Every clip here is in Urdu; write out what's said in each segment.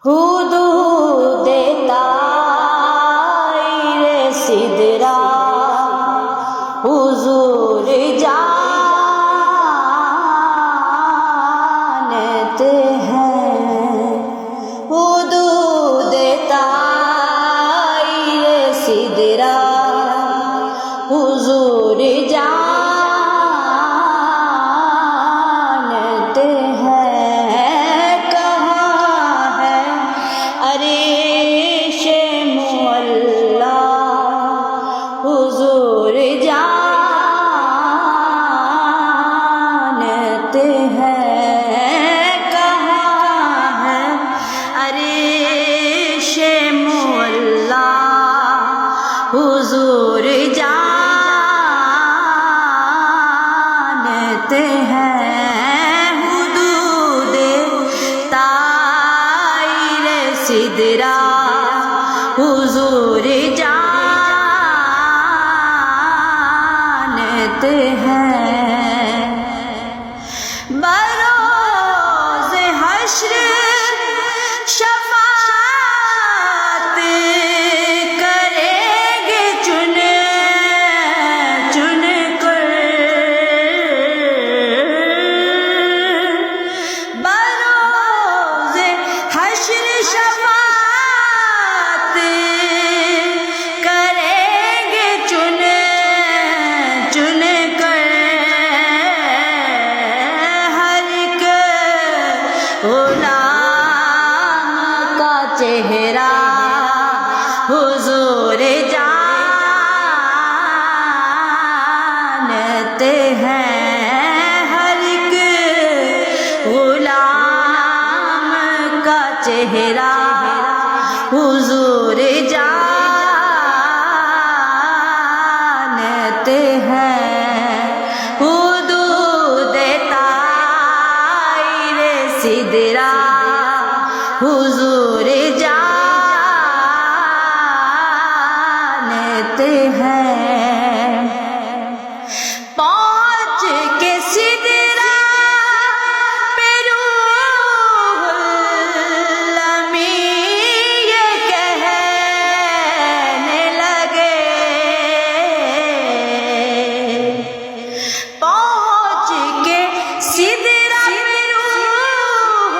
حدود طائر سدرا حضور جانتے ہیں، حدود طائر سدرا حضور جانتے ہیں، کہاں ہے عرش معلا حضور جانتے ہیں، کہاں ہے عرش معلا حضور جانتے ہیں، حدود طائر سدرا حضور جانتے ہیں، بروز حشر شفاعت کریں گے چن چن کر، بروز حشر شفاعت کریں گے چن چن کر، ہر ایک غلام کا چہرہ حضور جانتے ہیں، ہر ایک غلام کا چہرہ حضور جانتے ہیں، حدود طائر سدرا حضور جانتے ہیں، پہنچ کے سدرا پہ روح الامین یہ کہنے لگے، پہنچ کے سدرا پہ روح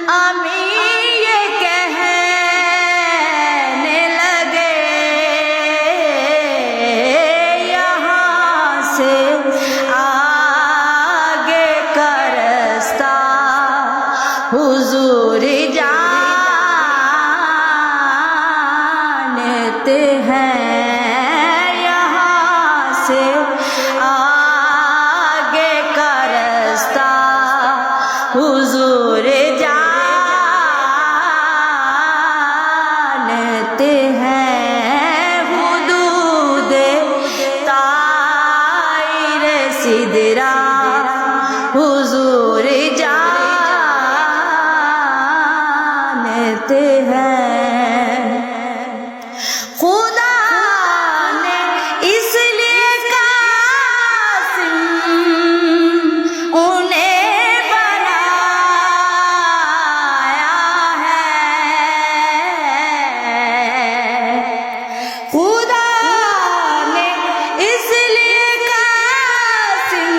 الامین یہ کہنے لگے، یہاں سے آگے کا رستہ حضور جانتے ہیں، یہاں سے آگے کا رستہ حضور جانتے ہیں، حدود طائر سدرا حضور جانتے ہیں، خدا نے اس لیے قاسم انہیں بنایا ہے، خدا نے اس لیے قاسم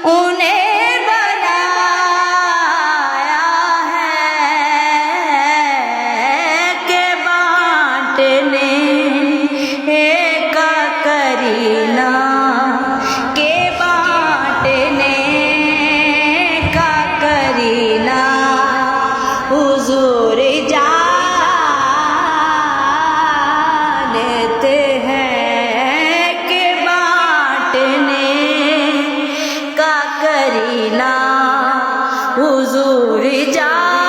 انہیں بنایا ہے کہ بانٹنے کا کرینہ، کہ بانٹنے کا کرینہ حضور جانتے ہیں، کہ بانٹنے کا کرینہ حضور جانتے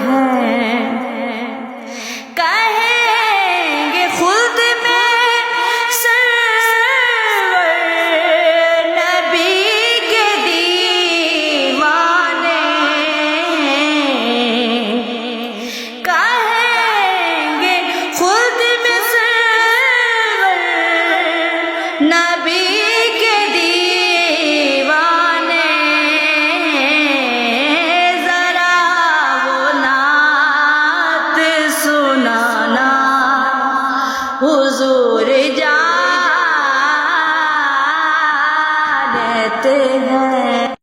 ہیں، کہیں گے خود میں سرور نبی کے دیوانے، کہیں گے خود میں سرور نبی کے دیوانے، حضور جانتے ہیں